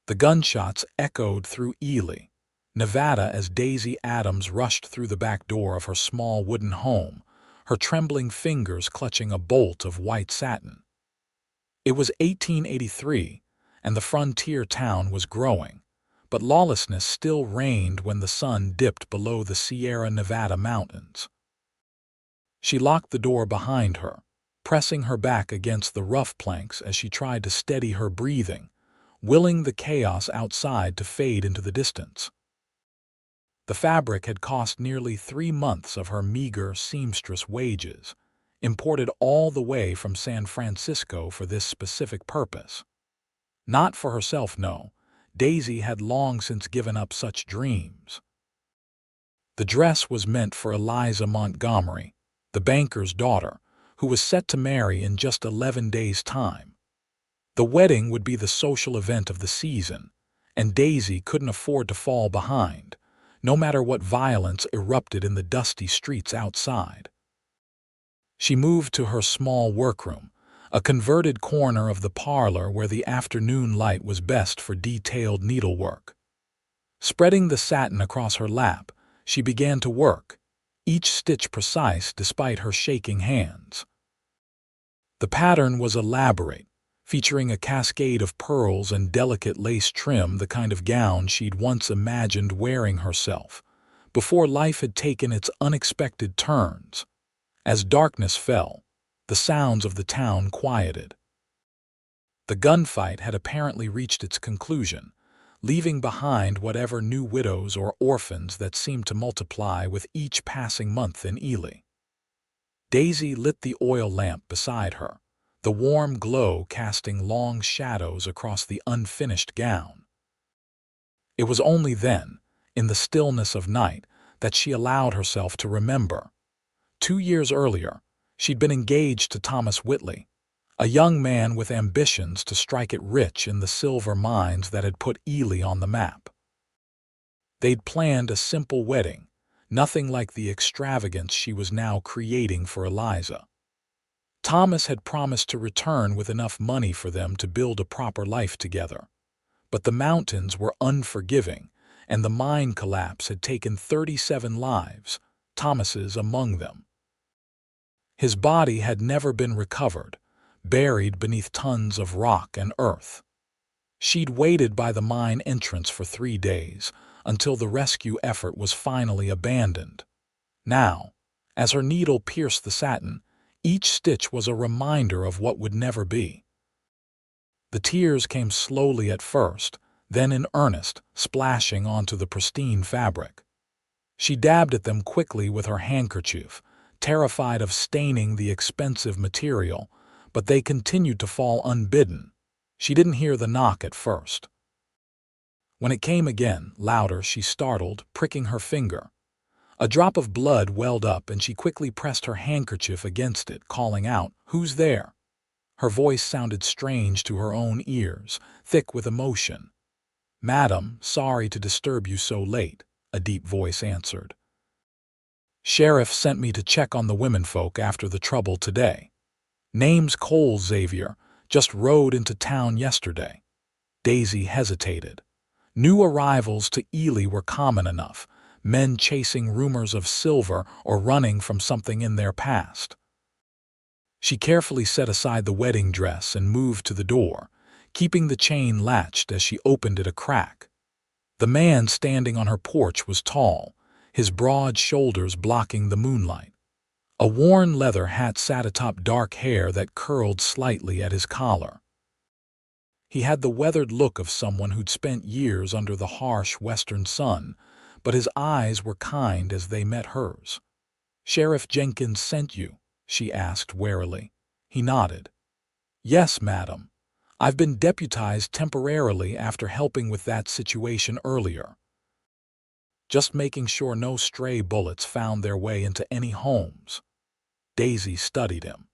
The gunshots echoed through Ely, Nevada as Daisy Adams rushed through the back door of her small wooden home, her trembling fingers clutching a bolt of white satin. It was 1883, and the frontier town was growing, but lawlessness still reigned when the sun dipped below the Sierra Nevada mountains. She locked the door behind her, pressing her back against the rough planks as she tried to steady her breathing, willing the chaos outside to fade into the distance. The fabric had cost nearly 3 months of her meager seamstress wages, imported all the way from San Francisco for this specific purpose. Not for herself, no. Daisy had long since given up such dreams. The dress was meant for Eliza Montgomery, the banker's daughter, who was set to marry in just 11 days' time. The wedding would be the social event of the season, and Daisy couldn't afford to fall behind, no matter what violence erupted in the dusty streets outside. She moved to her small workroom, a converted corner of the parlor where the afternoon light was best for detailed needlework. Spreading the satin across her lap, she began to work, each stitch precise despite her shaking hands. The pattern was elaborate, featuring a cascade of pearls and delicate lace trim, the kind of gown she'd once imagined wearing herself, before life had taken its unexpected turns. As darkness fell, the sounds of the town quieted. The gunfight had apparently reached its conclusion, leaving behind whatever new widows or orphans that seemed to multiply with each passing month in Ely. Daisy lit the oil lamp beside her, the warm glow casting long shadows across the unfinished gown. It was only then, in the stillness of night, that she allowed herself to remember. 2 years earlier, she'd been engaged to Thomas Whitley, a young man with ambitions to strike it rich in the silver mines that had put Ely on the map. They'd planned a simple wedding, nothing like the extravagance she was now creating for Eliza. Thomas had promised to return with enough money for them to build a proper life together. But the mountains were unforgiving, and the mine collapse had taken 37 lives, Thomas's among them. His body had never been recovered, buried beneath tons of rock and earth. She'd waited by the mine entrance for 3 days, until the rescue effort was finally abandoned. Now, as her needle pierced the satin, each stitch was a reminder of what would never be. The tears came slowly at first, then in earnest, splashing onto the pristine fabric. She dabbed at them quickly with her handkerchief, terrified of staining the expensive material, but they continued to fall unbidden. She didn't hear the knock at first. When it came again, louder, she startled, pricking her finger. A drop of blood welled up and she quickly pressed her handkerchief against it, calling out, "Who's there?" Her voice sounded strange to her own ears, thick with emotion. "Madam, sorry to disturb you so late," a deep voice answered. "Sheriff sent me to check on the womenfolk after the trouble today. Name's Cole Xavier, just rode into town yesterday." Daisy hesitated. New arrivals to Ely were common enough, men chasing rumors of silver or running from something in their past. She carefully set aside the wedding dress and moved to the door, keeping the chain latched as she opened it a crack. The man standing on her porch was tall, his broad shoulders blocking the moonlight. A worn leather hat sat atop dark hair that curled slightly at his collar. He had the weathered look of someone who'd spent years under the harsh western sun, but his eyes were kind as they met hers. "Sheriff Jenkins sent you?" she asked warily. He nodded. "Yes, madam. I've been deputized temporarily after helping with that situation earlier. Just making sure no stray bullets found their way into any homes." Daisy studied him.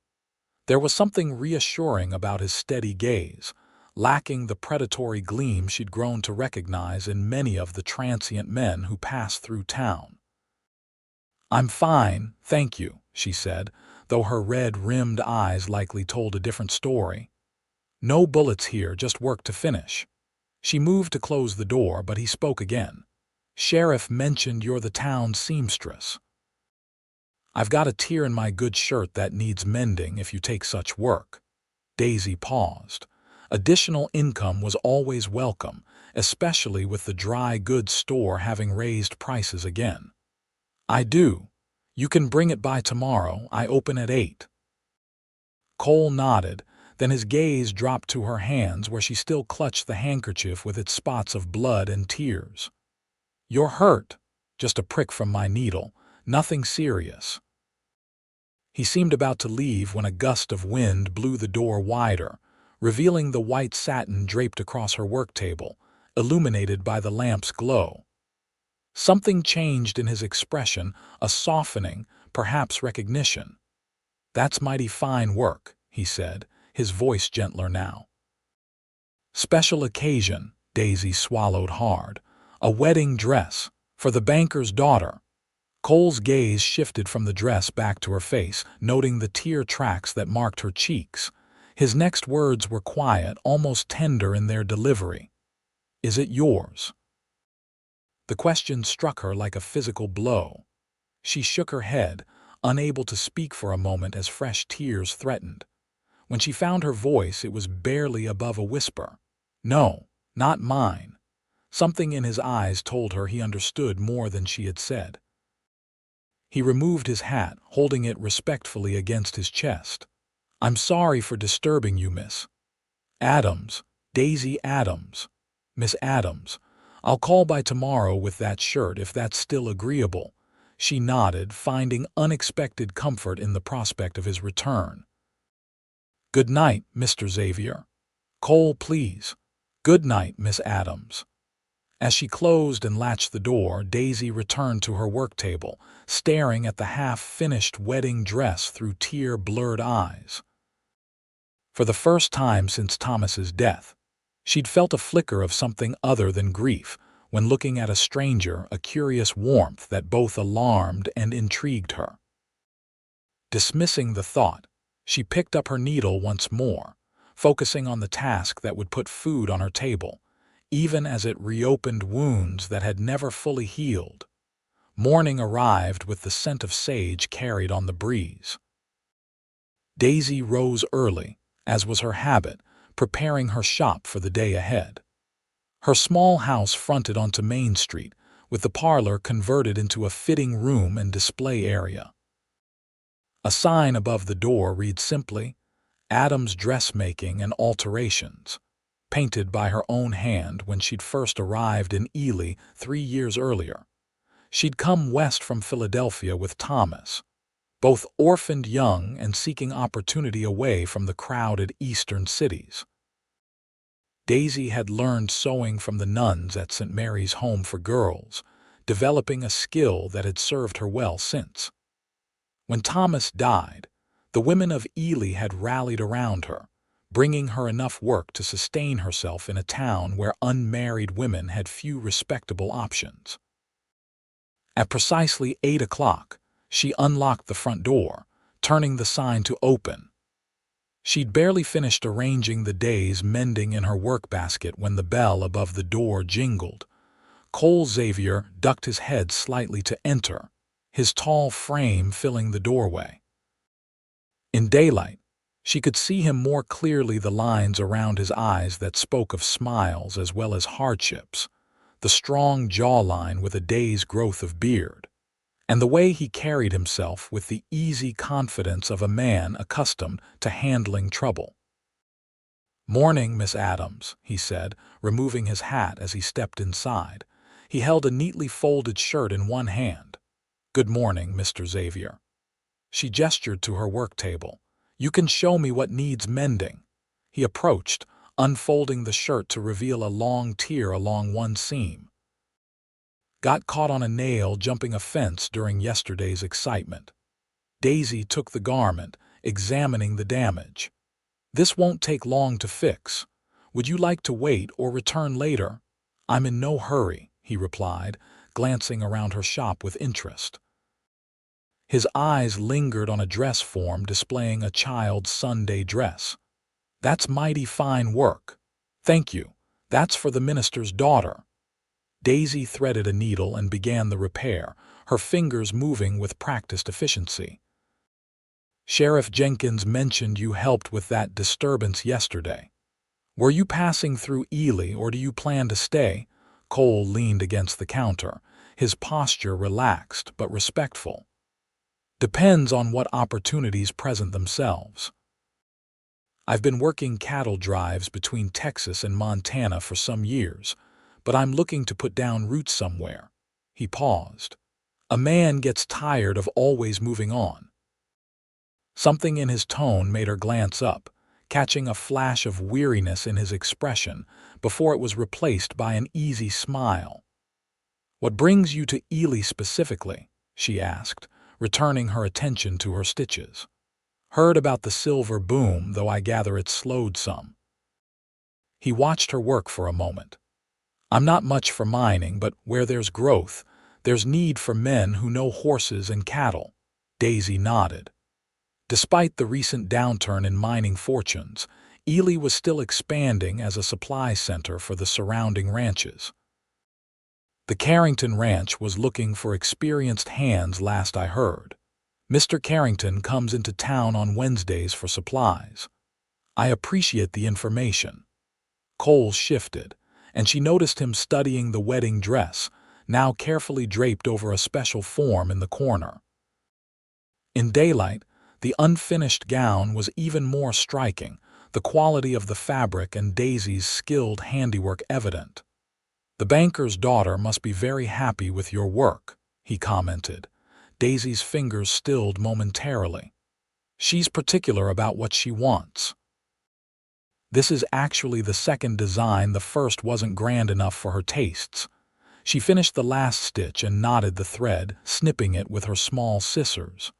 There was something reassuring about his steady gaze, lacking the predatory gleam she'd grown to recognize in many of the transient men who passed through town. "I'm fine, thank you," she said, though her red-rimmed eyes likely told a different story. "No bullets here, just work to finish." She moved to close the door, but he spoke again. "Sheriff mentioned you're the town's seamstress. I've got a tear in my good shirt that needs mending if you take such work." Daisy paused. Additional income was always welcome, especially with the dry goods store having raised prices again. "I do. You can bring it by tomorrow. I open at 8. Cole nodded, then his gaze dropped to her hands where she still clutched the handkerchief with its spots of blood and tears. "You're hurt." "Just a prick from my needle. Nothing serious." He seemed about to leave when a gust of wind blew the door wider, revealing the white satin draped across her work table, illuminated by the lamp's glow. Something changed in his expression, a softening, perhaps recognition. "That's mighty fine work," he said, his voice gentler now. "Special occasion," Daisy swallowed hard. "A wedding dress, for the banker's daughter." Cole's gaze shifted from the dress back to her face, noting the tear tracks that marked her cheeks. His next words were quiet, almost tender in their delivery. "Is it yours?" The question struck her like a physical blow. She shook her head, unable to speak for a moment as fresh tears threatened. When she found her voice, it was barely above a whisper. "No, not mine." Something in his eyes told her he understood more than she had said. He removed his hat, holding it respectfully against his chest. "I'm sorry for disturbing you, Miss Adams. Daisy Adams. Miss Adams. I'll call by tomorrow with that shirt if that's still agreeable." She nodded, finding unexpected comfort in the prospect of his return. "Good night, Mr. Xavier." "Cole, please." "Good night, Miss Adams." As she closed and latched the door, Daisy returned to her work table, staring at the half-finished wedding dress through tear-blurred eyes. For the first time since Thomas's death, she'd felt a flicker of something other than grief when looking at a stranger, a curious warmth that both alarmed and intrigued her. Dismissing the thought, she picked up her needle once more, focusing on the task that would put food on her table, even as it reopened wounds that had never fully healed. Morning arrived with the scent of sage carried on the breeze. Daisy rose early, as was her habit, preparing her shop for the day ahead. Her small house fronted onto Main Street, with the parlor converted into a fitting room and display area. A sign above the door read simply, "Adams Dressmaking and Alterations," painted by her own hand when she'd first arrived in Ely 3 years earlier. She'd come west from Philadelphia with Thomas, both orphaned young and seeking opportunity away from the crowded eastern cities. Daisy had learned sewing from the nuns at St. Mary's Home for Girls, developing a skill that had served her well since. When Thomas died, the women of Ely had rallied around her, bringing her enough work to sustain herself in a town where unmarried women had few respectable options. At precisely 8 o'clock, she unlocked the front door, turning the sign to open. She'd barely finished arranging the day's mending in her work basket when the bell above the door jingled. Cole Xavier ducked his head slightly to enter, his tall frame filling the doorway. In daylight, she could see him more clearly, the lines around his eyes that spoke of smiles as well as hardships, the strong jawline with a day's growth of beard, and the way he carried himself with the easy confidence of a man accustomed to handling trouble. "Morning, Miss Adams," he said, removing his hat as he stepped inside. He held a neatly folded shirt in one hand. "Good morning, Mr. Xavier." She gestured to her work table. "You can show me what needs mending." He approached, unfolding the shirt to reveal a long tear along one seam. "Got caught on a nail jumping a fence during yesterday's excitement." Daisy took the garment, examining the damage. "This won't take long to fix. Would you like to wait or return later?" "I'm in no hurry," he replied, glancing around her shop with interest. His eyes lingered on a dress form displaying a child's Sunday dress. "That's mighty fine work." "Thank you. That's for the minister's daughter. Daisy threaded a needle and began the repair, her fingers moving with practiced efficiency. Sheriff Jenkins mentioned you helped with that disturbance yesterday. Were you passing through Ely or do you plan to stay? Cole leaned against the counter, his posture relaxed but respectful. Depends on what opportunities present themselves. I've been working cattle drives between Texas and Montana for some years, but I'm looking to put down roots somewhere. He paused. A man gets tired of always moving on. Something in his tone made her glance up, catching a flash of weariness in his expression before it was replaced by an easy smile. "What brings you to Ely specifically?" she asked, returning her attention to her stitches. "Heard about the silver boom, though I gather it's slowed some." He watched her work for a moment. "I'm not much for mining, but where there's growth, there's need for men who know horses and cattle." Daisy nodded. Despite the recent downturn in mining fortunes, Ely was still expanding as a supply center for the surrounding ranches. "The Carrington Ranch was looking for experienced hands last I heard. Mr. Carrington comes into town on Wednesdays for supplies." "I appreciate the information." Cole shifted, and she noticed him studying the wedding dress, now carefully draped over a special form in the corner. In daylight, the unfinished gown was even more striking, the quality of the fabric and Daisy's skilled handiwork evident. "The banker's daughter must be very happy with your work," he commented. Daisy's fingers stilled momentarily. "She's particular about what she wants." "This is actually the second design. The first wasn't grand enough for her tastes." She finished the last stitch and knotted the thread, snipping it with her small scissors.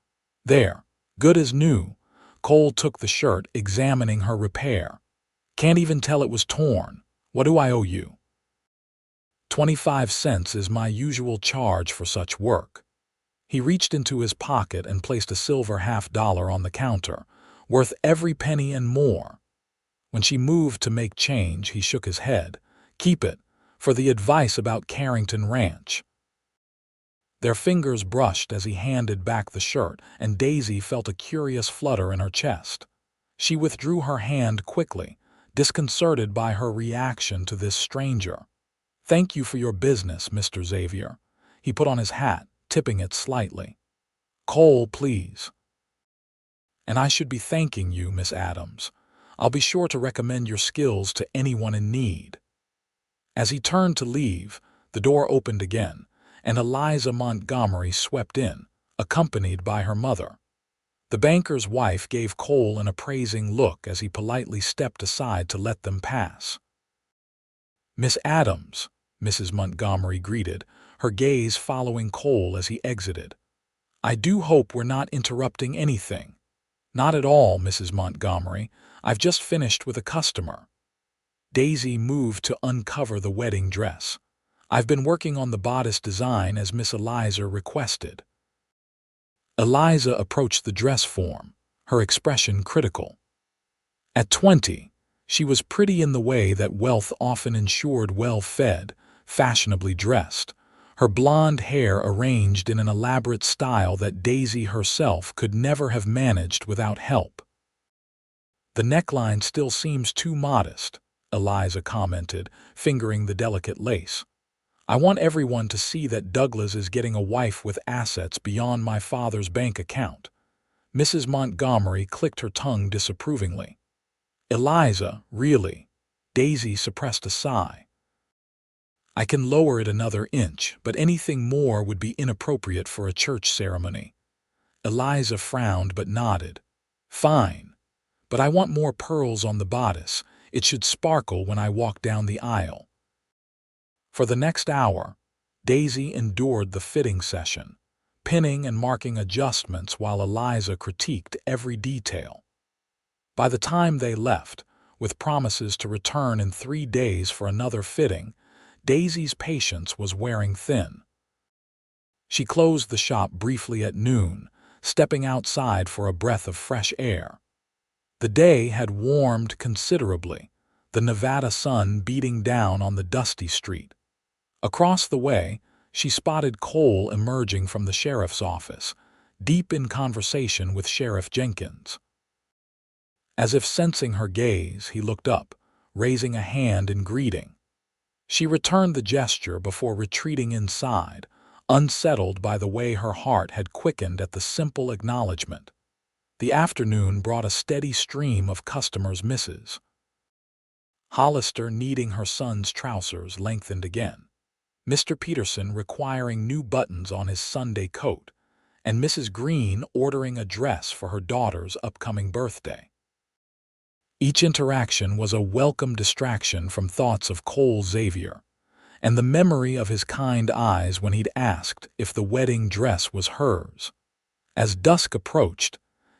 "There, good as new." Cole took the shirt, examining her repair. "Can't even tell it was torn. What do I owe you?" 25 cents is my usual charge for such work." He reached into his pocket and placed a silver $half on the counter, worth every penny and more. When she moved to make change, he shook his head. "Keep it, for the advice about Carrington Ranch." Their fingers brushed as he handed back the shirt, and Daisy felt a curious flutter in her chest. She withdrew her hand quickly, disconcerted by her reaction to this stranger. "Thank you for your business, Mr. Xavier." He put on his hat, tipping it slightly. "Cole, please." "And I should be thanking you, Miss Adams. I'll be sure to recommend your skills to anyone in need." As he turned to leave, the door opened again, and Eliza Montgomery swept in, accompanied by her mother. The banker's wife gave Cole an appraising look as he politely stepped aside to let them pass. "Miss Adams," Mrs. Montgomery greeted, her gaze following Cole as he exited. "I do hope we're not interrupting anything." "Not at all, Mrs. Montgomery. I've just finished with a customer." Daisy moved to uncover the wedding dress. "I've been working on the bodice design as Miss Eliza requested." Eliza approached the dress form, her expression critical. At 20, she was pretty in the way that wealth often ensured, well-fed, fashionably dressed, her blonde hair arranged in an elaborate style that Daisy herself could never have managed without help. "The neckline still seems too modest," Eliza commented, fingering the delicate lace. "I want everyone to see that Douglas is getting a wife with assets beyond my father's bank account." Mrs. Montgomery clicked her tongue disapprovingly. "Eliza, really?" Daisy suppressed a sigh. "I can lower it another inch, but anything more would be inappropriate for a church ceremony." Eliza frowned but nodded. "Fine. But I want more pearls on the bodice. It should sparkle when I walk down the aisle." For the next hour, Daisy endured the fitting session, pinning and marking adjustments while Eliza critiqued every detail. By the time they left, with promises to return in 3 days for another fitting, Daisy's patience was wearing thin. She closed the shop briefly at noon, stepping outside for a breath of fresh air. The day had warmed considerably, the Nevada sun beating down on the dusty street. Across the way, she spotted Cole emerging from the sheriff's office, deep in conversation with Sheriff Jenkins. As if sensing her gaze, he looked up, raising a hand in greeting. She returned the gesture before retreating inside, unsettled by the way her heart had quickened at the simple acknowledgement. The afternoon brought a steady stream of customers' misses. Hollister needing her son's trousers lengthened again, Mr. Peterson requiring new buttons on his Sunday coat, and Mrs. Green ordering a dress for her daughter's upcoming birthday. Each interaction was a welcome distraction from thoughts of Cole Xavier, and the memory of his kind eyes when he'd asked if the wedding dress was hers. As dusk approached,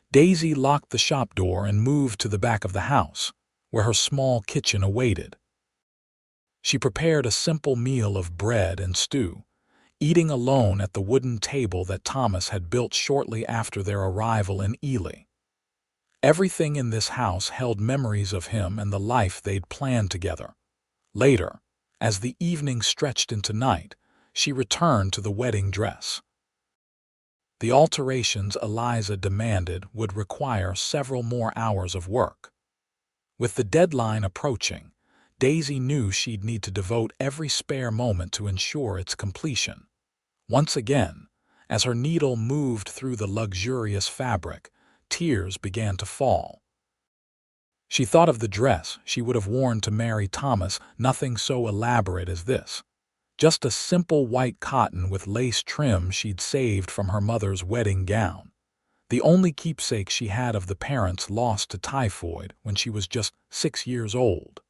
Daisy locked the shop door and moved to the back of the house, where her small kitchen awaited. She prepared a simple meal of bread and stew, eating alone at the wooden table that Thomas had built shortly after their arrival in Ely. Everything in this house held memories of him and the life they'd planned together. Later, as the evening stretched into night, she returned to the wedding dress. The alterations Eliza demanded would require several more hours of work. With the deadline approaching, Daisy knew she'd need to devote every spare moment to ensure its completion. Once again, as her needle moved through the luxurious fabric, tears began to fall. She thought of the dress she would have worn to marry Thomas, nothing so elaborate as this. Just a simple white cotton with lace trim she'd saved from her mother's wedding gown, the only keepsake she had of the parents lost to typhoid when she was just 6 years old.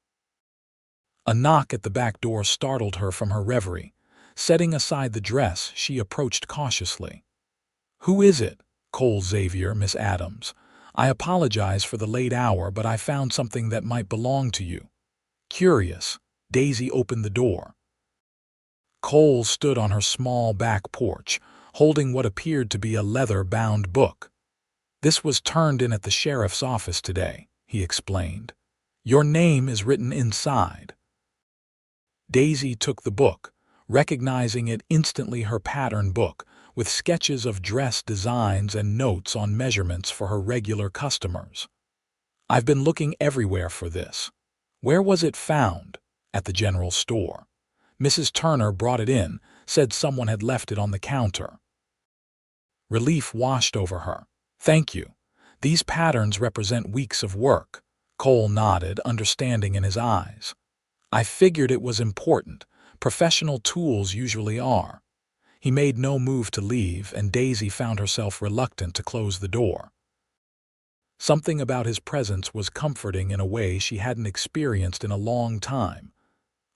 A knock at the back door startled her from her reverie. Setting aside the dress, she approached cautiously. "Who is it?" "Cole Xavier, Miss Adams. I apologize for the late hour, but I found something that might belong to you." Curious, Daisy opened the door. Cole stood on her small back porch, holding what appeared to be a leather-bound book. "This was turned in at the sheriff's office today," he explained. "Your name is written inside." Daisy took the book, recognizing it instantly her pattern book, with sketches of dress designs and notes on measurements for her regular customers. "I've been looking everywhere for this." "Where was it found?" "At the general store. Mrs. Turner brought it in, said someone had left it on the counter." Relief washed over her. "Thank you. These patterns represent weeks of work." Cole nodded, understanding in his eyes. "I figured it was important. Professional tools usually are." He made no move to leave, and Daisy found herself reluctant to close the door. Something about his presence was comforting in a way she hadn't experienced in a long time.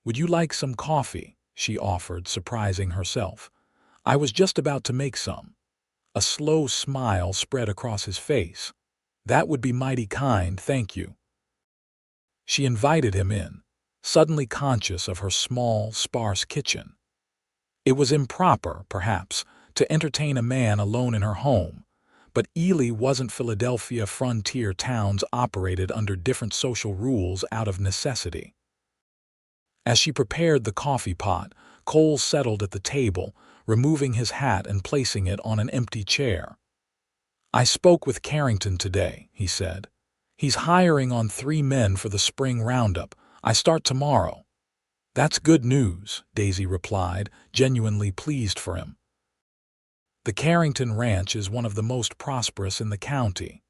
"Would you like some coffee?" she offered, surprising herself. "I was just about to make some." A slow smile spread across his face. "That would be mighty kind, thank you." She invited him in, suddenly conscious of her small, sparse kitchen. It was improper, perhaps, to entertain a man alone in her home, but Ely wasn't Philadelphia. Frontier towns operated under different social rules out of necessity. As she prepared the coffee pot, Cole settled at the table, removing his hat and placing it on an empty chair. "I spoke with Carrington today," he said. "He's hiring on 3 men for the spring roundup. I start tomorrow." "That's good news," Daisy replied, genuinely pleased for him. The Carrington Ranch is one of the most prosperous in the county.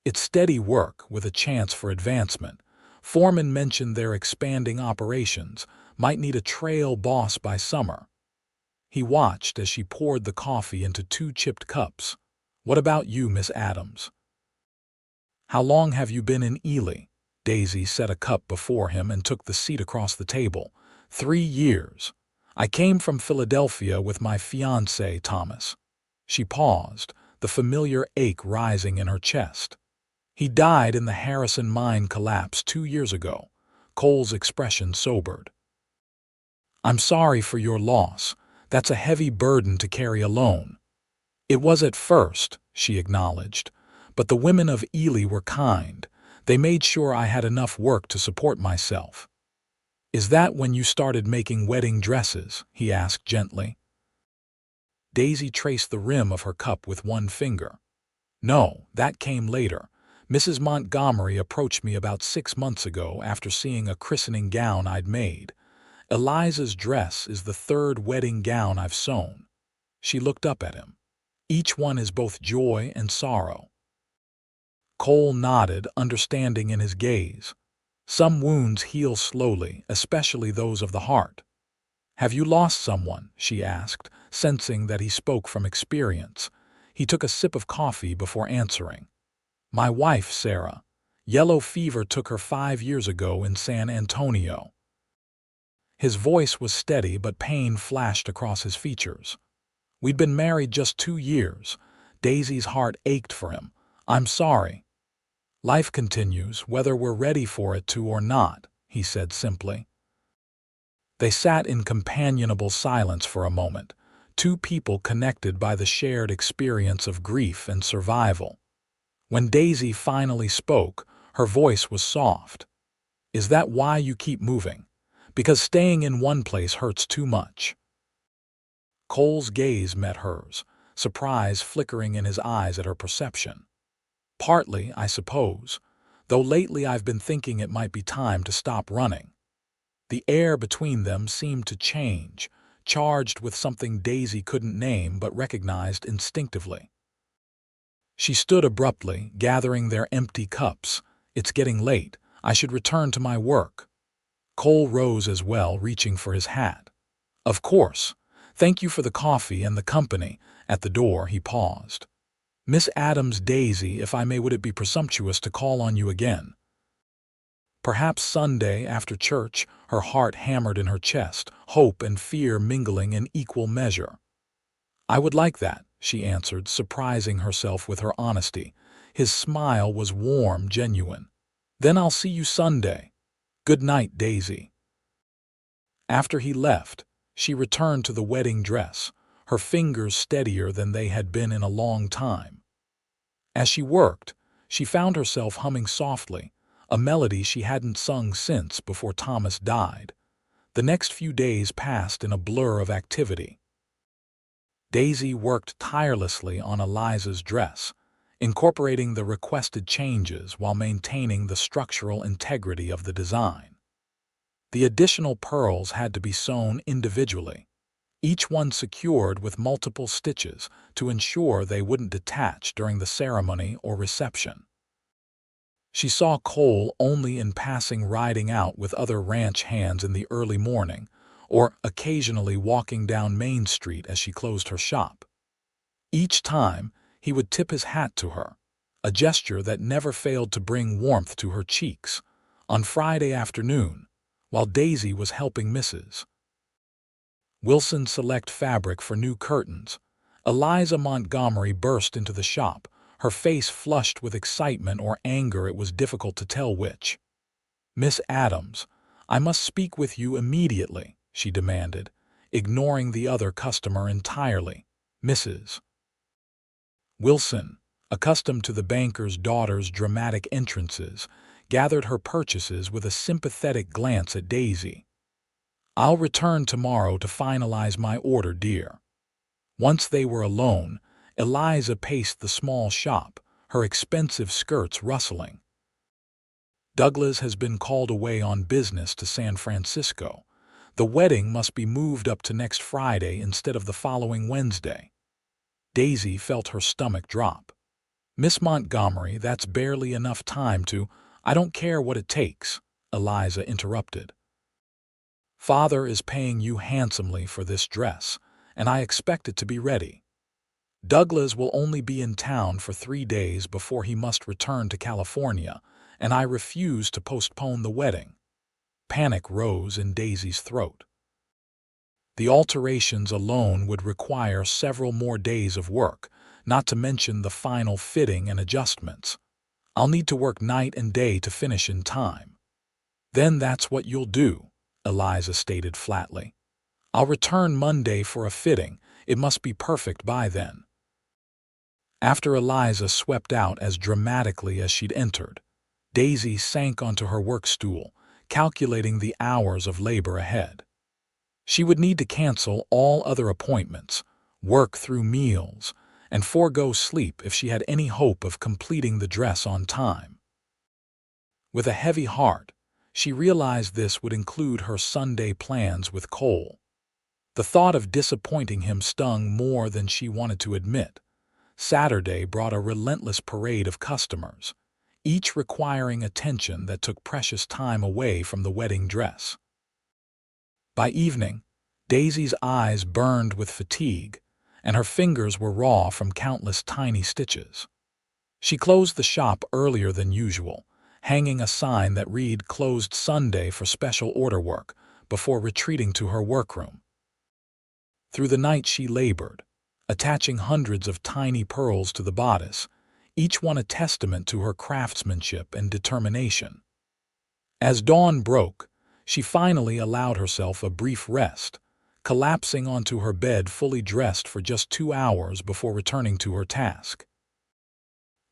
It's steady work with a chance for advancement. Foreman mentioned their expanding operations, might need a trail boss by summer. He watched as she poured the coffee into 2 chipped cups. "What about you, Miss Adams? How long have you been in Ely?" Daisy set a cup before him and took the seat across the table. 3 years. I came from Philadelphia with my fiancé, Thomas." She paused, the familiar ache rising in her chest. "He died in the Harrison mine collapse 2 years ago." Cole's expression sobered. "I'm sorry for your loss. That's a heavy burden to carry alone." "It was at first," she acknowledged, "but the women of Ely were kind. They made sure I had enough work to support myself. "Is that when you started making wedding dresses?" he asked gently. Daisy traced the rim of her cup with one finger. "No, that came later. Mrs. Montgomery approached me about 6 months ago after seeing a christening gown I'd made. Eliza's dress is the third wedding gown I've sewn." She looked up at him. "Each one is both joy and sorrow." Cole nodded, understanding in his gaze. Some wounds heal slowly, especially those of the heart. "Have you lost someone?" she asked, sensing that he spoke from experience. He took a sip of coffee before answering. "My wife, Sarah. Yellow fever took her 5 years ago in San Antonio." His voice was steady, but pain flashed across his features. "We'd been married just 2 years. Daisy's heart ached for him. I'm sorry." "Life continues, whether we're ready for it to or not," he said simply. They sat in companionable silence for a moment, two people connected by the shared experience of grief and survival. When Daisy finally spoke, her voice was soft. "Is that why you keep moving? Because staying in one place hurts too much?" Cole's gaze met hers, surprise flickering in his eyes at her perception. "Partly, I suppose, though lately I've been thinking it might be time to stop running." The air between them seemed to change, charged with something Daisy couldn't name but recognized instinctively. She stood abruptly, gathering their empty cups. "It's getting late. I should return to my work." Cole rose as well, reaching for his hat. "Of course. Thank you for the coffee and the company." At the door, he paused. "Miss Adams, Daisy, if I may, would it be presumptuous to call on you again?" "Perhaps Sunday after church." Her heart hammered in her chest, hope and fear mingling in equal measure. "I would like that," she answered, surprising herself with her honesty. His smile was warm, genuine. "Then I'll see you Sunday. Good night, Daisy." After he left, she returned to the wedding dress, her fingers steadier than they had been in a long time. As she worked, she found herself humming softly, a melody she hadn't sung since before Thomas died. The next few days passed in a blur of activity. Daisy worked tirelessly on Eliza's dress, incorporating the requested changes while maintaining the structural integrity of the design. The additional pearls had to be sewn individually, each one secured with multiple stitches to ensure they wouldn't detach during the ceremony or reception. She saw Cole only in passing, riding out with other ranch hands in the early morning, or occasionally walking down Main Street as she closed her shop. Each time, he would tip his hat to her, a gesture that never failed to bring warmth to her cheeks. On Friday afternoon, while Daisy was helping Mrs. Wilson select fabric for new curtains, Eliza Montgomery burst into the shop, her face flushed with excitement or anger, it was difficult to tell which. "Miss Adams, I must speak with you immediately," she demanded, ignoring the other customer entirely. Mrs. Wilson, accustomed to the banker's daughter's dramatic entrances, gathered her purchases with a sympathetic glance at Daisy. "I'll return tomorrow to finalize my order, dear." Once they were alone, Eliza paced the small shop, her expensive skirts rustling. "Douglas has been called away on business to San Francisco. The wedding must be moved up to next Friday instead of the following Wednesday." Daisy felt her stomach drop. "Miss Montgomery, that's barely enough time to—" "I don't care what it takes," Eliza interrupted. "Father is paying you handsomely for this dress, and I expect it to be ready. Douglas will only be in town for 3 days before he must return to California, and I refuse to postpone the wedding." Panic rose in Daisy's throat. The alterations alone would require several more days of work, not to mention the final fitting and adjustments. "I'll need to work night and day to finish in time." "Then that's what you'll do," Eliza stated flatly. "I'll return Monday for a fitting. It must be perfect by then." After Eliza swept out as dramatically as she'd entered, Daisy sank onto her work stool, calculating the hours of labor ahead. She would need to cancel all other appointments, work through meals, and forego sleep if she had any hope of completing the dress on time. With a heavy heart, she realized this would include her Sunday plans with Cole. The thought of disappointing him stung more than she wanted to admit. Saturday brought a relentless parade of customers, each requiring attention that took precious time away from the wedding dress. By evening, Daisy's eyes burned with fatigue, and her fingers were raw from countless tiny stitches. She closed the shop earlier than usual, hanging a sign that read "Closed Sunday for special order work," before retreating to her workroom. Through the night she labored, attaching hundreds of tiny pearls to the bodice, each one a testament to her craftsmanship and determination. As dawn broke, she finally allowed herself a brief rest, collapsing onto her bed fully dressed for just 2 hours before returning to her task.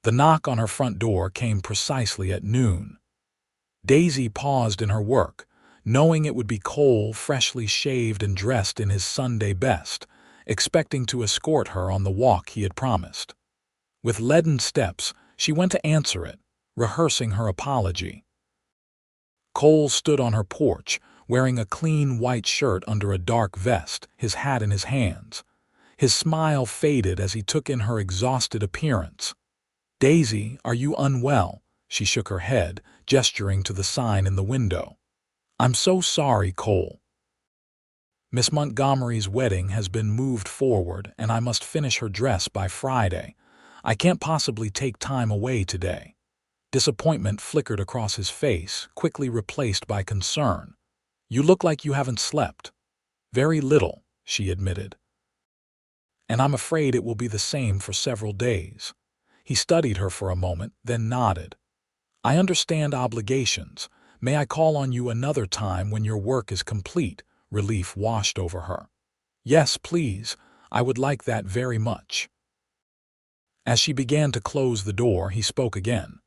The knock on her front door came precisely at noon. Daisy paused in her work, knowing it would be Cole, freshly shaved and dressed in his Sunday best, expecting to escort her on the walk he had promised. With leaden steps, she went to answer it, rehearsing her apology. Cole stood on her porch, wearing a clean white shirt under a dark vest, his hat in his hands. His smile faded as he took in her exhausted appearance. "Daisy, are you unwell?" She shook her head, gesturing to the sign in the window. "I'm so sorry, Cole. Miss Montgomery's wedding has been moved forward, and I must finish her dress by Friday. I can't possibly take time away today." Disappointment flickered across his face, quickly replaced by concern. "You look like you haven't slept." "Very little," she admitted. "And I'm afraid it will be the same for several days." He studied her for a moment, then nodded. "I understand obligations. May I call on you another time when your work is complete?" Relief washed over her. "Yes, please. I would like that very much." As she began to close the door, he spoke again.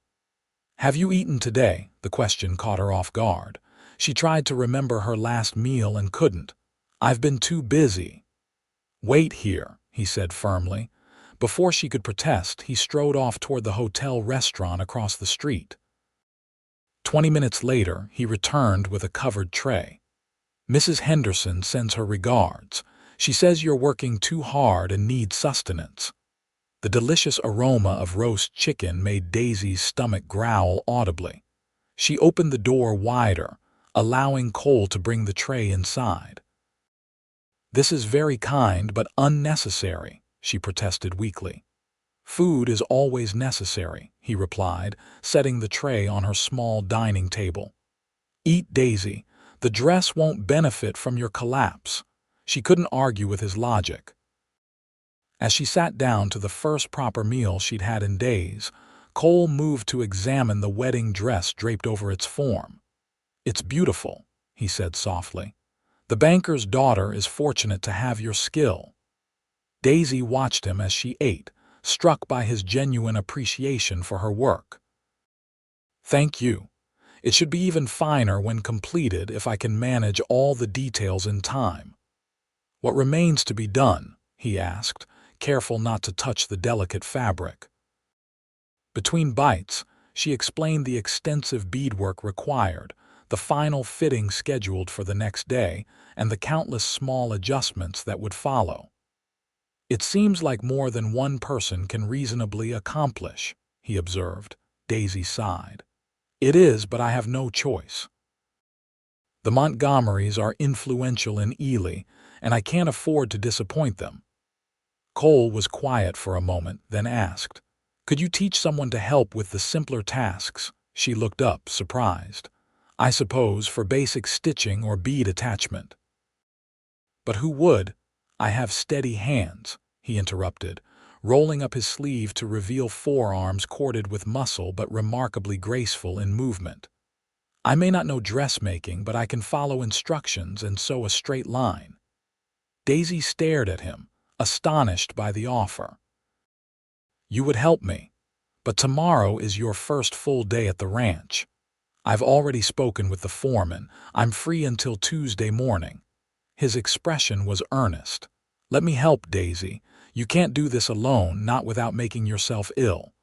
"Have you eaten today?" The question caught her off guard. She tried to remember her last meal and couldn't. "I've been too busy." "Wait here," he said firmly. Before she could protest, he strode off toward the hotel restaurant across the street. 20 minutes later, he returned with a covered tray. "Mrs. Henderson sends her regards. She says you're working too hard and need sustenance." The delicious aroma of roast chicken made Daisy's stomach growl audibly. She opened the door wider, allowing Cole to bring the tray inside. "This is very kind but unnecessary," she protested weakly. "Food is always necessary," he replied, setting the tray on her small dining table. "Eat, Daisy. The dress won't benefit from your collapse." She couldn't argue with his logic. As she sat down to the first proper meal she'd had in days, Cole moved to examine the wedding dress draped over its form. "It's beautiful," he said softly. "The banker's daughter is fortunate to have your skill." Daisy watched him as she ate, struck by his genuine appreciation for her work. "Thank you. It should be even finer when completed if I can manage all the details in time." "What remains to be done?" he asked, careful not to touch the delicate fabric. Between bites, she explained the extensive beadwork required, the final fitting scheduled for the next day, and the countless small adjustments that would follow. "It seems like more than one person can reasonably accomplish," he observed. Daisy sighed. "It is, but I have no choice. The Montgomerys are influential in Ely, and I can't afford to disappoint them." Cole was quiet for a moment, then asked, "Could you teach someone to help with the simpler tasks?" She looked up, surprised. "I suppose for basic stitching or bead attachment." "But who would? I have steady hands," he interrupted, rolling up his sleeve to reveal forearms corded with muscle but remarkably graceful in movement. "I may not know dressmaking, but I can follow instructions and sew a straight line." Daisy stared at him, astonished by the offer. "You would help me?" But tomorrow is your first full day at the ranch. I've already spoken with the foreman. I'm free until Tuesday morning." His expression was earnest. "Let me help, Daisy. You can't do this alone, not without making yourself ill."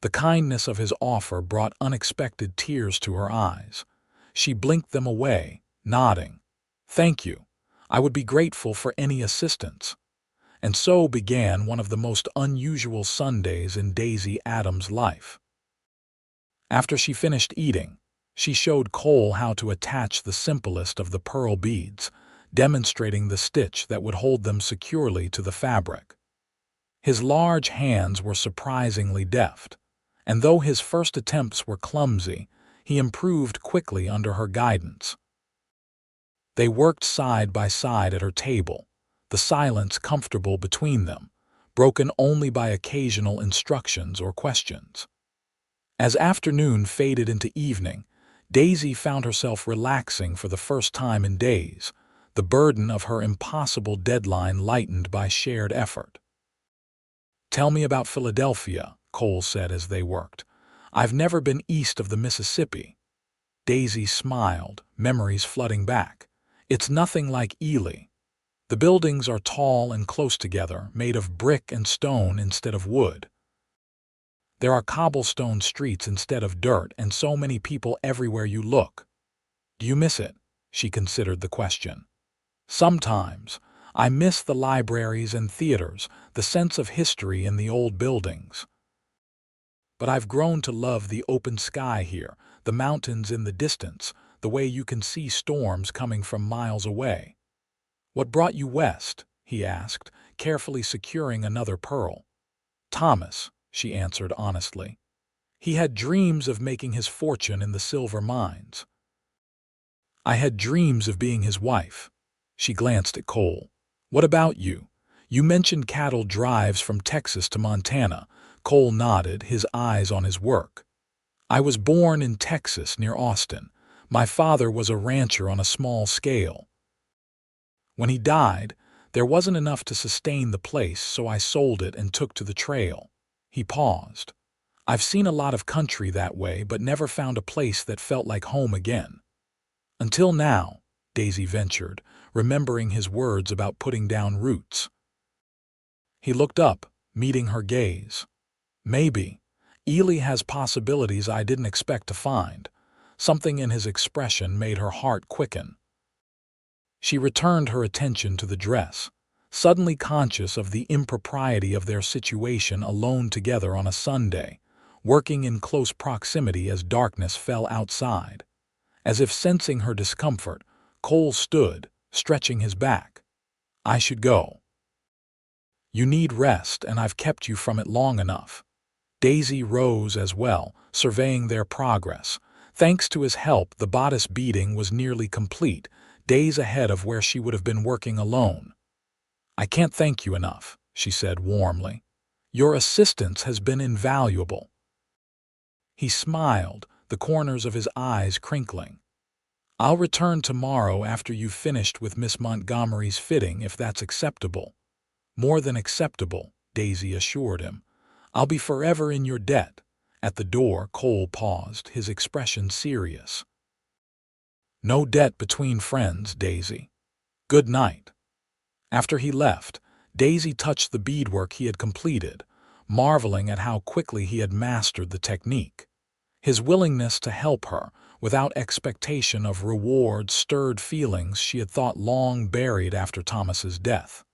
The kindness of his offer brought unexpected tears to her eyes. She blinked them away, nodding. "Thank you. I would be grateful for any assistance." And so began one of the most unusual Sundays in Daisy Adams' life. After she finished eating, she showed Cole how to attach the simplest of the pearl beads, demonstrating the stitch that would hold them securely to the fabric. His large hands were surprisingly deft, and though his first attempts were clumsy, he improved quickly under her guidance. They worked side by side at her table, the silence comfortable between them, broken only by occasional instructions or questions. As afternoon faded into evening, Daisy found herself relaxing for the first time in days, the burden of her impossible deadline lightened by shared effort. "Tell me about Philadelphia," Cole said as they worked. "I've never been east of the Mississippi." Daisy smiled, memories flooding back. "It's nothing like Ely. The buildings are tall and close together, made of brick and stone instead of wood. There are cobblestone streets instead of dirt, and so many people everywhere you look." "Do you miss it?" She considered the question. "Sometimes. I miss the libraries and theaters, the sense of history in the old buildings. But I've grown to love the open sky here, the mountains in the distance, the way you can see storms coming from miles away." "What brought you west?" he asked, carefully securing another pearl. "Thomas," she answered honestly. "He had dreams of making his fortune in the silver mines. I had dreams of being his wife." She glanced at Cole. "What about you? You mentioned cattle drives from Texas to Montana." Cole nodded, his eyes on his work. "I was born in Texas near Austin. My father was a rancher on a small scale. When he died, there wasn't enough to sustain the place, so I sold it and took to the trail." He paused. "I've seen a lot of country that way, but never found a place that felt like home again." "Until now," Daisy ventured, remembering his words about putting down roots. He looked up, meeting her gaze. "Maybe. Ely has possibilities I didn't expect to find." Something in his expression made her heart quicken. She returned her attention to the dress, suddenly conscious of the impropriety of their situation alone together on a Sunday, working in close proximity as darkness fell outside. As if sensing her discomfort, Cole stood, stretching his back. "I should go. You need rest, and I've kept you from it long enough." Daisy rose as well, surveying their progress. Thanks to his help, the bodice beading was nearly complete, days ahead of where she would have been working alone. "I can't thank you enough," she said warmly. "Your assistance has been invaluable." He smiled, the corners of his eyes crinkling. "I'll return tomorrow after you've finished with Miss Montgomery's fitting, if that's acceptable." "More than acceptable," Daisy assured him. "I'll be forever in your debt." At the door, Cole paused, his expression serious. "No debt between friends, Daisy. Good night." After he left, Daisy touched the beadwork he had completed, marveling at how quickly he had mastered the technique. His willingness to help her, without expectation of reward, stirred feelings she had thought long buried after Thomas's death.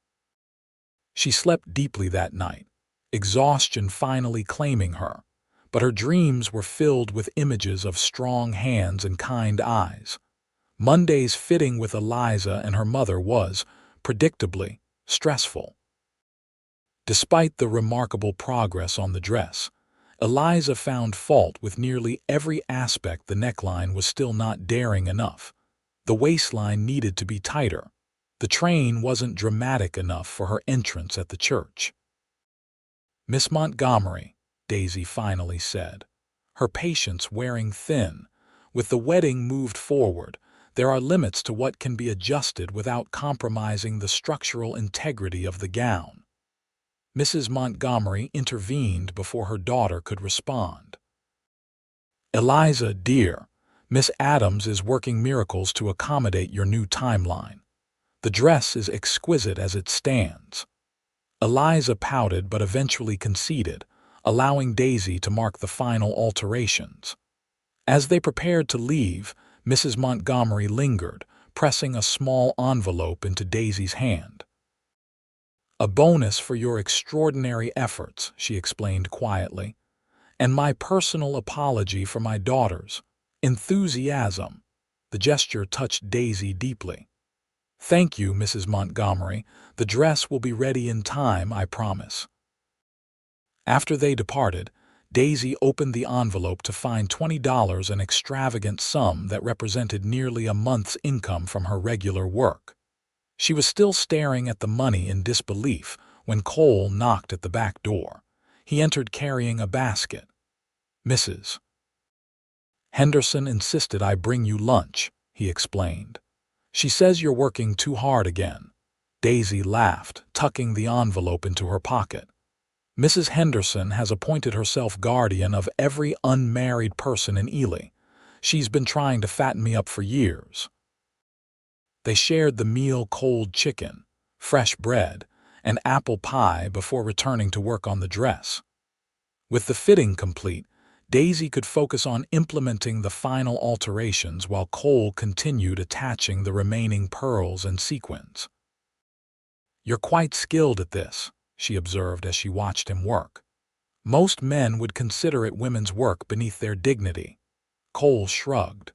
She slept deeply that night, exhaustion finally claiming her, but her dreams were filled with images of strong hands and kind eyes. Monday's fitting with Eliza and her mother was, predictably, stressful. Despite the remarkable progress on the dress, Eliza found fault with nearly every aspect. The neckline was still not daring enough. The waistline needed to be tighter. The train wasn't dramatic enough for her entrance at the church. "Miss Montgomery," Daisy finally said, her patience wearing thin. "With the wedding moved forward, there are limits to what can be adjusted without compromising the structural integrity of the gown." Mrs. Montgomery intervened before her daughter could respond. "Eliza, dear, Miss Adams is working miracles to accommodate your new timeline. The dress is exquisite as it stands." Eliza pouted but eventually conceded, allowing Daisy to mark the final alterations. As they prepared to leave, Mrs. Montgomery lingered, pressing a small envelope into Daisy's hand. "A bonus for your extraordinary efforts," she explained quietly, "and my personal apology for my daughter's enthusiasm." The gesture touched Daisy deeply. "Thank you, Mrs. Montgomery. The dress will be ready in time, I promise." After they departed, Daisy opened the envelope to find $20, an extravagant sum that represented nearly a month's income from her regular work. She was still staring at the money in disbelief when Cole knocked at the back door. He entered carrying a basket. "Mrs. Henderson insisted I bring you lunch," he explained. "She says you're working too hard again." Daisy laughed, tucking the envelope into her pocket. "Mrs. Henderson has appointed herself guardian of every unmarried person in Ely. She's been trying to fatten me up for years." They shared the meal: cold chicken, fresh bread, and apple pie before returning to work on the dress. With the fitting complete, Daisy could focus on implementing the final alterations while Cole continued attaching the remaining pearls and sequins. "You're quite skilled at this," she observed as she watched him work. "Most men would consider it women's work beneath their dignity." Cole shrugged.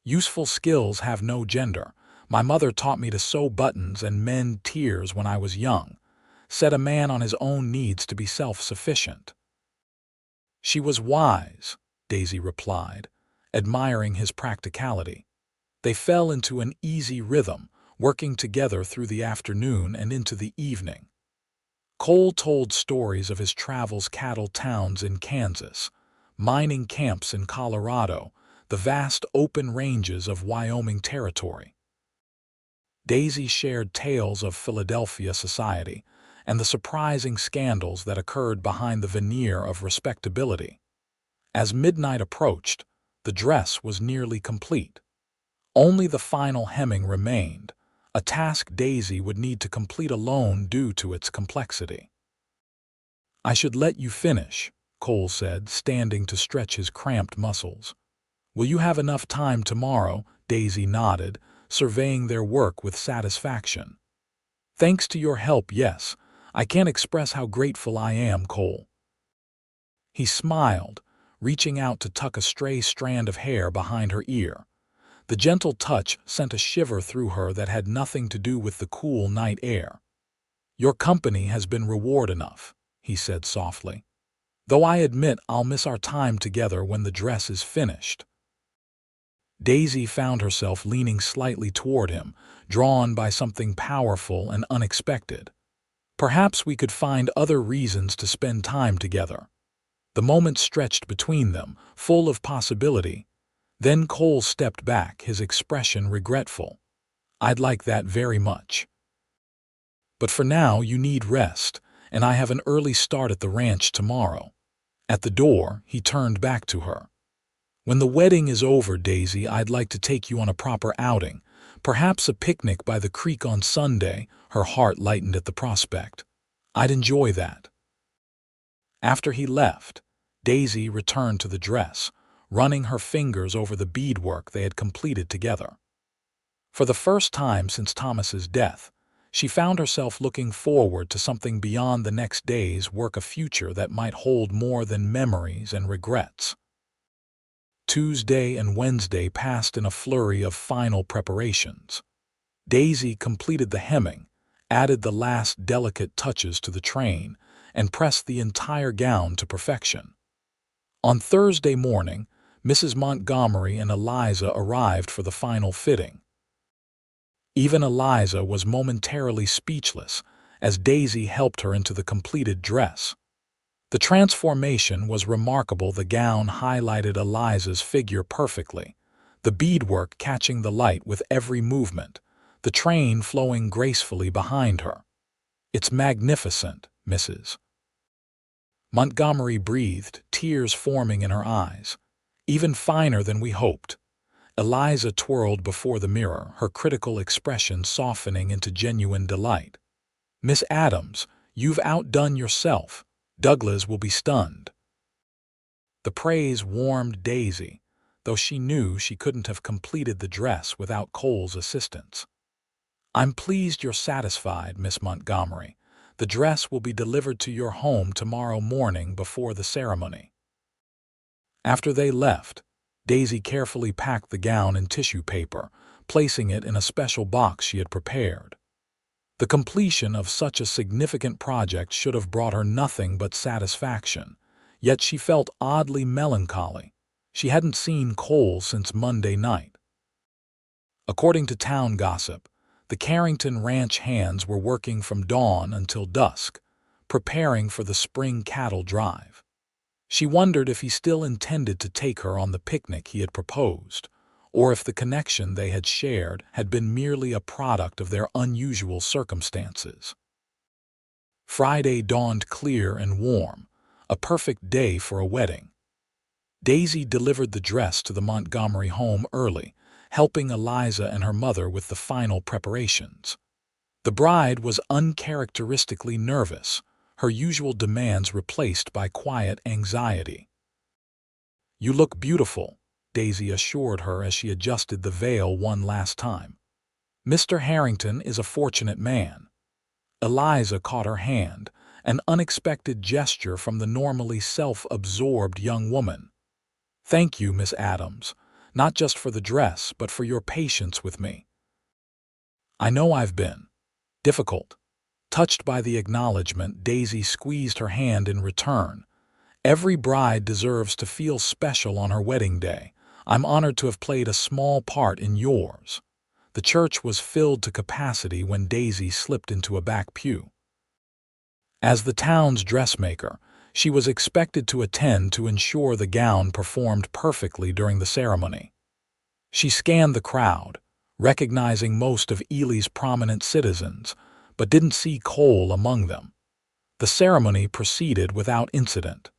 "Useful skills have no gender. My mother taught me to sew buttons and mend tears when I was young. Said a man on his own needs to be self-sufficient." "She was wise," Daisy replied, admiring his practicality. They fell into an easy rhythm, working together through the afternoon and into the evening. Cole told stories of his travels: cattle towns in Kansas, mining camps in Colorado, the vast open ranges of Wyoming Territory. Daisy shared tales of Philadelphia society and the surprising scandals that occurred behind the veneer of respectability. As midnight approached, the dress was nearly complete. Only the final hemming remained, a task Daisy would need to complete alone due to its complexity. "I should let you finish," Cole said, standing to stretch his cramped muscles. "Will you have enough time tomorrow?" Daisy nodded, surveying their work with satisfaction. "Thanks to your help, yes. I can't express how grateful I am, Cole." He smiled, reaching out to tuck a stray strand of hair behind her ear. The gentle touch sent a shiver through her that had nothing to do with the cool night air. "Your company has been reward enough," he said softly. "Though I admit I'll miss our time together when the dress is finished." Daisy found herself leaning slightly toward him, drawn by something powerful and unexpected. "Perhaps we could find other reasons to spend time together." The moment stretched between them, full of possibility. Then Cole stepped back, his expression regretful. "I'd like that very much. But for now you need rest, and I have an early start at the ranch tomorrow." At the door, he turned back to her. "When the wedding is over, Daisy, I'd like to take you on a proper outing, perhaps a picnic by the creek on Sunday." Her heart lightened at the prospect. "I'd enjoy that." After he left, Daisy returned to the dress, running her fingers over the beadwork they had completed together. For the first time since Thomas's death, she found herself looking forward to something beyond the next day's work, a future that might hold more than memories and regrets. Tuesday and Wednesday passed in a flurry of final preparations. Daisy completed the hemming, added the last delicate touches to the train, and pressed the entire gown to perfection. On Thursday morning, Mrs. Montgomery and Eliza arrived for the final fitting. Even Eliza was momentarily speechless as Daisy helped her into the completed dress. The transformation was remarkable. The gown highlighted Eliza's figure perfectly, the beadwork catching the light with every movement, the train flowing gracefully behind her. "It's magnificent, Mrs. Montgomery breathed, tears forming in her eyes. Even finer than we hoped. Eliza twirled before the mirror, her critical expression softening into genuine delight. Miss Adams, you've outdone yourself. Douglas will be stunned. The praise warmed Daisy, though she knew she couldn't have completed the dress without Cole's assistance. I'm pleased you're satisfied, Miss Montgomery. The dress will be delivered to your home tomorrow morning before the ceremony. After they left, Daisy carefully packed the gown in tissue paper, placing it in a special box she had prepared. The completion of such a significant project should have brought her nothing but satisfaction, yet she felt oddly melancholy. She hadn't seen Cole since Monday night. According to town gossip, the Carrington Ranch hands were working from dawn until dusk, preparing for the spring cattle drive. She wondered if he still intended to take her on the picnic he had proposed, or if the connection they had shared had been merely a product of their unusual circumstances. Friday dawned clear and warm, a perfect day for a wedding. Daisy delivered the dress to the Montgomery home early, helping Eliza and her mother with the final preparations. The bride was uncharacteristically nervous, her usual demands replaced by quiet anxiety. "You look beautiful," Daisy assured her as she adjusted the veil one last time. "Mr. Harrington is a fortunate man." Eliza caught her hand, an unexpected gesture from the normally self-absorbed young woman. "Thank you, Miss Adams, not just for the dress, but for your patience with me. I know I've been difficult." Touched by the acknowledgement, Daisy squeezed her hand in return. "Every bride deserves to feel special on her wedding day. I'm honored to have played a small part in yours." The church was filled to capacity when Daisy slipped into a back pew. As the town's dressmaker, she was expected to attend to ensure the gown performed perfectly during the ceremony. She scanned the crowd, recognizing most of Ely's prominent citizens, but didn't see Cole among them. The ceremony proceeded without incident.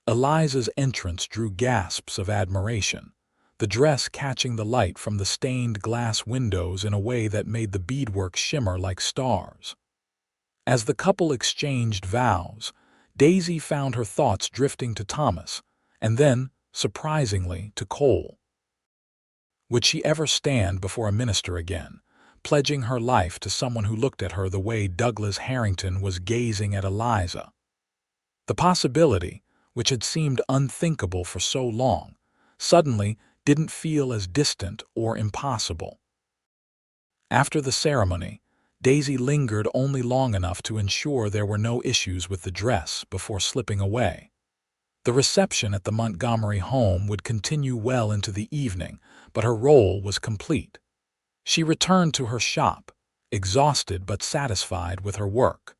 Eliza's entrance drew gasps of admiration, the dress catching the light from the stained glass windows in a way that made the beadwork shimmer like stars. As the couple exchanged vows, Daisy found her thoughts drifting to Thomas, and then, surprisingly, to Cole. Would she ever stand before a minister again, pledging her life to someone who looked at her the way Douglas Harrington was gazing at Eliza? The possibility, which had seemed unthinkable for so long, suddenly didn't feel as distant or impossible. After the ceremony, Daisy lingered only long enough to ensure there were no issues with the dress before slipping away. The reception at the Montgomery home would continue well into the evening, but her role was complete. She returned to her shop, exhausted but satisfied with her work.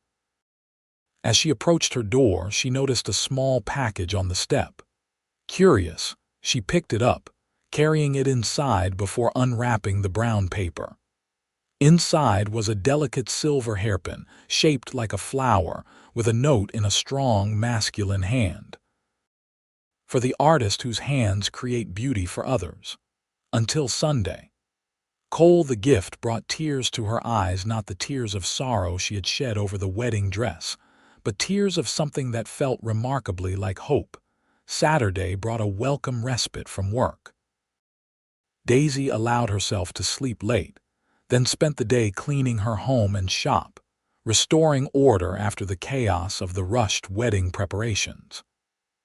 As she approached her door, she noticed a small package on the step. Curious, she picked it up, carrying it inside before unwrapping the brown paper. Inside was a delicate silver hairpin, shaped like a flower, with a note in a strong masculine hand. "For the artist whose hands create beauty for others. Until Sunday." Cole, the gift, brought tears to her eyes, not the tears of sorrow she had shed over the wedding dress, but tears of something that felt remarkably like hope. Saturday brought a welcome respite from work. Daisy allowed herself to sleep late, then spent the day cleaning her home and shop, restoring order after the chaos of the rushed wedding preparations.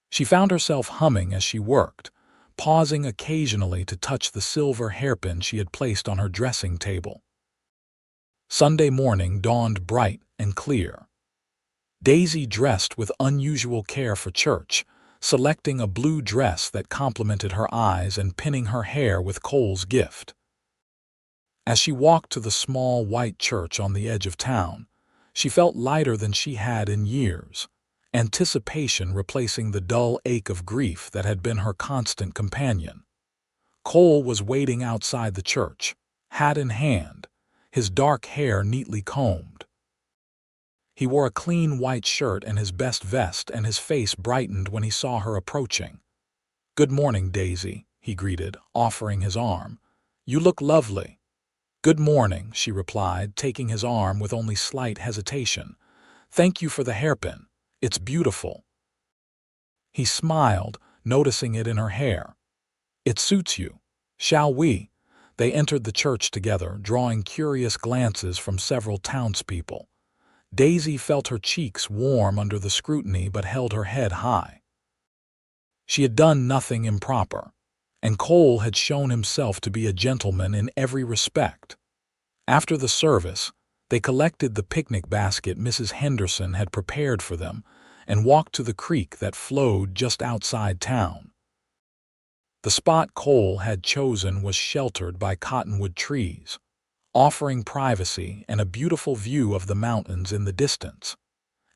She found herself humming as she worked, pausing occasionally to touch the silver hairpin she had placed on her dressing table. Sunday morning dawned bright and clear. Daisy dressed with unusual care for church, selecting a blue dress that complemented her eyes and pinning her hair with Cole's gift. As she walked to the small white church on the edge of town, she felt lighter than she had in years, anticipation replacing the dull ache of grief that had been her constant companion. Cole was waiting outside the church, hat in hand, his dark hair neatly combed. He wore a clean white shirt and his best vest, and his face brightened when he saw her approaching. "Good morning, Daisy," he greeted, offering his arm. "You look lovely." "Good morning," she replied, taking his arm with only slight hesitation. "Thank you for the hairpin. It's beautiful." He smiled, noticing it in her hair. "It suits you. Shall we?" They entered the church together, drawing curious glances from several townspeople. Daisy felt her cheeks warm under the scrutiny but held her head high. She had done nothing improper, and Cole had shown himself to be a gentleman in every respect. After the service, they collected the picnic basket Mrs. Henderson had prepared for them and walked to the creek that flowed just outside town. The spot Cole had chosen was sheltered by cottonwood trees, offering privacy and a beautiful view of the mountains in the distance.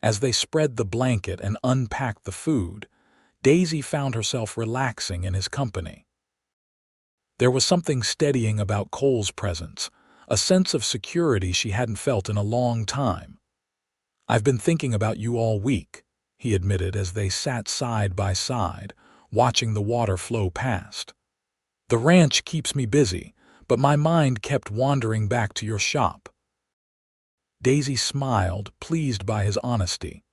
As they spread the blanket and unpacked the food, Daisy found herself relaxing in his company. There was something steadying about Cole's presence, a sense of security she hadn't felt in a long time. "I've been thinking about you all week," he admitted as they sat side by side, watching the water flow past. "The ranch keeps me busy, but my mind kept wandering back to your shop." Daisy smiled, pleased by his honesty.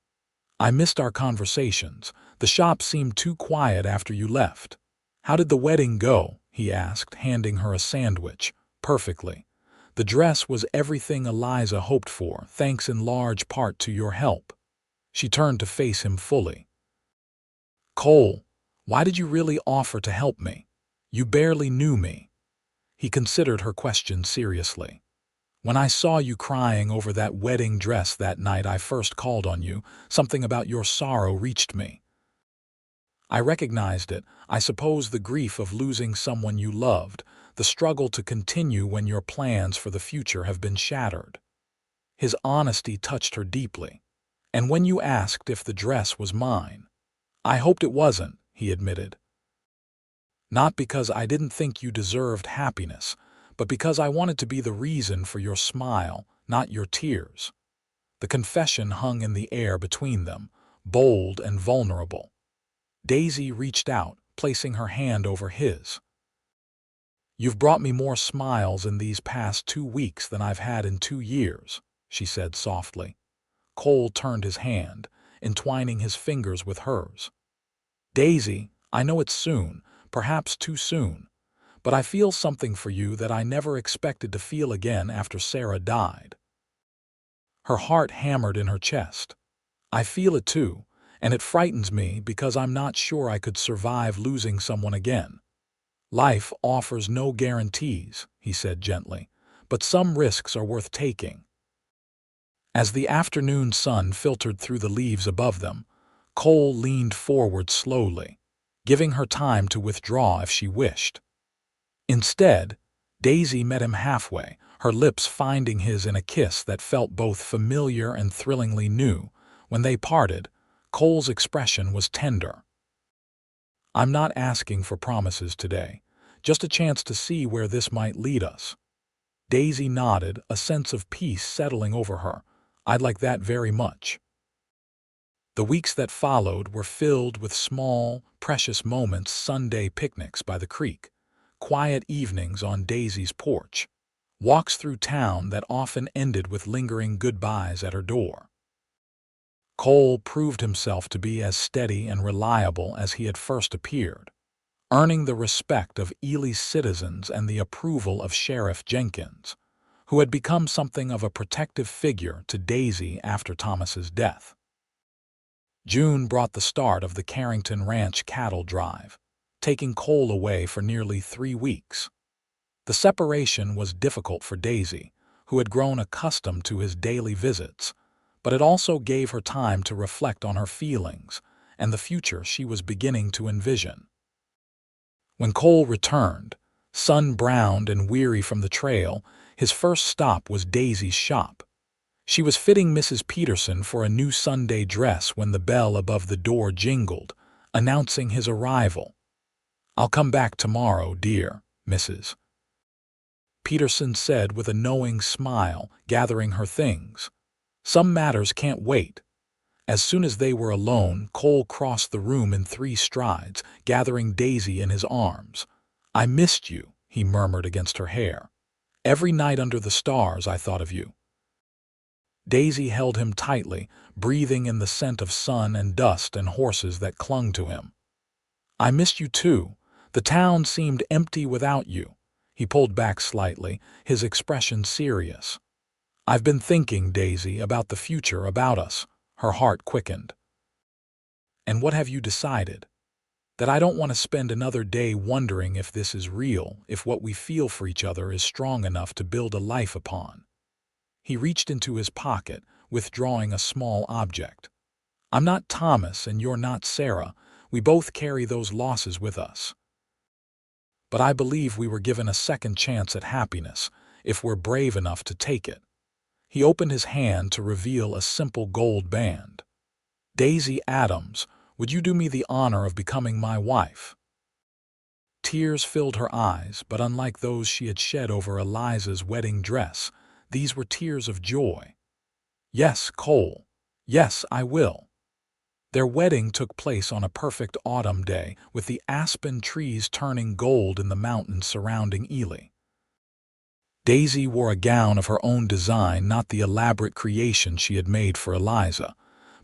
"I missed our conversations. The shop seemed too quiet after you left." "How did the wedding go?" he asked, handing her a sandwich. "Perfectly. The dress was everything Eliza hoped for, thanks in large part to your help." She turned to face him fully. "Cole, why did you really offer to help me? You barely knew me." He considered her question seriously. "When I saw you crying over that wedding dress that night I first called on you, something about your sorrow reached me. I recognized it, I suppose the grief of losing someone you loved, the struggle to continue when your plans for the future have been shattered." His honesty touched her deeply. "And when you asked if the dress was mine, I hoped it wasn't," he admitted. "Not because I didn't think you deserved happiness, but because I wanted to be the reason for your smile, not your tears." The confession hung in the air between them, bold and vulnerable. Daisy reached out, placing her hand over his. "You've brought me more smiles in these past 2 weeks than I've had in 2 years," she said softly. Cole turned his hand, entwining his fingers with hers. "Daisy, I know it's soon, perhaps too soon, but I feel something for you that I never expected to feel again after Sarah died." Her heart hammered in her chest. "I feel it too, and it frightens me because I'm not sure I could survive losing someone again." "Life offers no guarantees," he said gently, "but some risks are worth taking." As the afternoon sun filtered through the leaves above them, Cole leaned forward slowly, giving her time to withdraw if she wished. Instead, Daisy met him halfway, her lips finding his in a kiss that felt both familiar and thrillingly new. When they parted, Cole's expression was tender. "I'm not asking for promises today, just a chance to see where this might lead us." Daisy nodded, a sense of peace settling over her. "I'd like that very much." The weeks that followed were filled with small, precious moments: Sunday picnics by the creek, quiet evenings on Daisy's porch, walks through town that often ended with lingering goodbyes at her door. Cole proved himself to be as steady and reliable as he had first appeared, earning the respect of Ely's citizens and the approval of Sheriff Jenkins, who had become something of a protective figure to Daisy after Thomas's death. June brought the start of the Carrington Ranch cattle drive, taking Cole away for nearly 3 weeks. The separation was difficult for Daisy, who had grown accustomed to his daily visits, but it also gave her time to reflect on her feelings and the future she was beginning to envision. When Cole returned, sun-browned and weary from the trail, his first stop was Daisy's shop. She was fitting Mrs. Peterson for a new Sunday dress when the bell above the door jingled, announcing his arrival. "I'll come back tomorrow, dear Mrs. Peterson said with a knowing smile, gathering her things. Some matters can't wait. As soon as they were alone, Cole crossed the room in 3 strides, gathering Daisy in his arms. "I missed you," he murmured against her hair. "Every night under the stars I thought of you." Daisy held him tightly, breathing in the scent of sun and dust and horses that clung to him. "I missed you too. The town seemed empty without you." He pulled back slightly, his expression serious. "I've been thinking, Daisy, about the future, about us." Her heart quickened. "And what have you decided?" "That I don't want to spend another day wondering if this is real, if what we feel for each other is strong enough to build a life upon." He reached into his pocket, withdrawing a small object. "I'm not Thomas and you're not Sarah. We both carry those losses with us. But I believe we were given a second chance at happiness, if we're brave enough to take it." He opened his hand to reveal a simple gold band. "Daisy Adams, would you do me the honor of becoming my wife?" Tears filled her eyes, but unlike those she had shed over Eliza's wedding dress, these were tears of joy. "Yes, Cole. Yes, I will." Their wedding took place on a perfect autumn day, with the aspen trees turning gold in the mountains surrounding Ely. Daisy wore a gown of her own design, not the elaborate creation she had made for Eliza,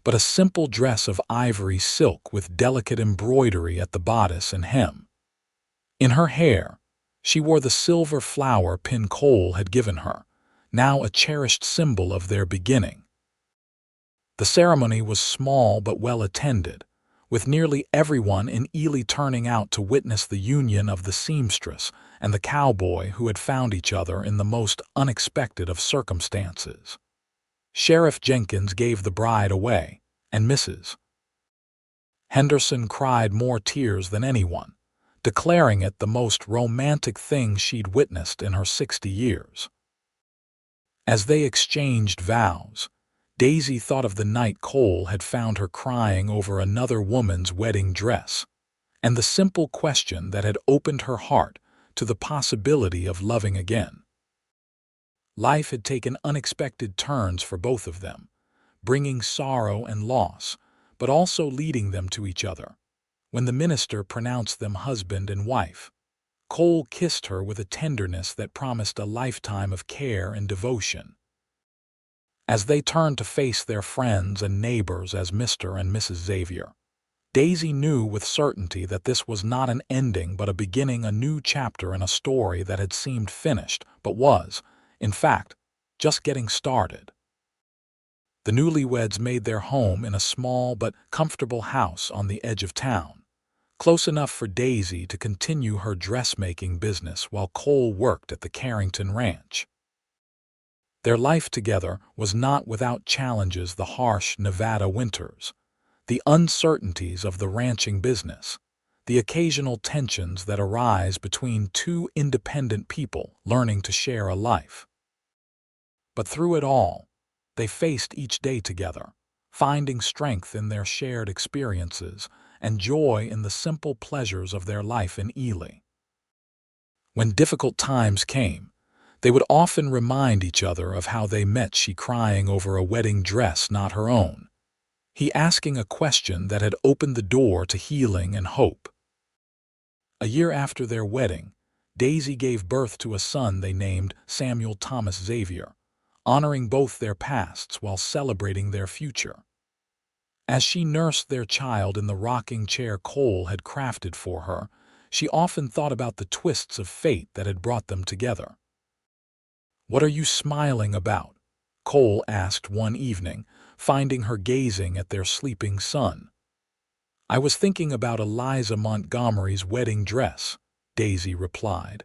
but a simple dress of ivory silk with delicate embroidery at the bodice and hem. In her hair, she wore the silver flower pin Cole had given her, now a cherished symbol of their beginning. The ceremony was small but well attended, with nearly everyone in Ely turning out to witness the union of the seamstress and the cowboy who had found each other in the most unexpected of circumstances. Sheriff Jenkins gave the bride away, and Mrs. Henderson cried more tears than anyone, declaring it the most romantic thing she'd witnessed in her 60 years. As they exchanged vows, Daisy thought of the night Cole had found her crying over another woman's wedding dress, and the simple question that had opened her heart to the possibility of loving again. Life had taken unexpected turns for both of them, bringing sorrow and loss, but also leading them to each other. When the minister pronounced them husband and wife, Cole kissed her with a tenderness that promised a lifetime of care and devotion. As they turned to face their friends and neighbors as Mr. and Mrs. Xavier, Daisy knew with certainty that this was not an ending but a beginning, a new chapter in a story that had seemed finished but was, in fact, just getting started. The newlyweds made their home in a small but comfortable house on the edge of town, close enough for Daisy to continue her dressmaking business while Cole worked at the Carrington Ranch. Their life together was not without challenges: the harsh Nevada winters, the uncertainties of the ranching business, the occasional tensions that arise between two independent people learning to share a life. But through it all, they faced each day together, finding strength in their shared experiences and joy in the simple pleasures of their life in Ely. When difficult times came, they would often remind each other of how they met, she crying over a wedding dress not her own, he asking a question that had opened the door to healing and hope. A year after their wedding, Daisy gave birth to a son they named Samuel Thomas Xavier, honoring both their pasts while celebrating their future. As she nursed their child in the rocking chair Cole had crafted for her, she often thought about the twists of fate that had brought them together. "What are you smiling about?" Cole asked one evening, finding her gazing at their sleeping son. "I was thinking about Eliza Montgomery's wedding dress," Daisy replied,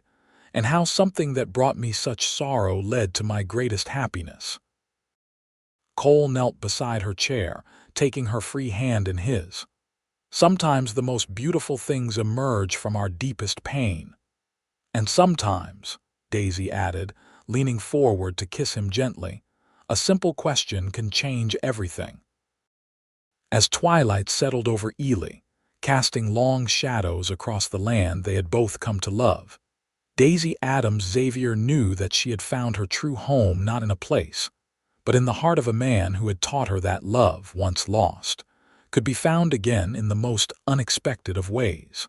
"and how something that brought me such sorrow led to my greatest happiness." Cole knelt beside her chair, taking her free hand in his. "Sometimes the most beautiful things emerge from our deepest pain. And sometimes," Daisy added, leaning forward to kiss him gently, "a simple question can change everything." As twilight settled over Ely, casting long shadows across the land they had both come to love, Daisy Adams Xavier knew that she had found her true home not in a place, but in the heart of a man who had taught her that love, once lost, could be found again in the most unexpected of ways.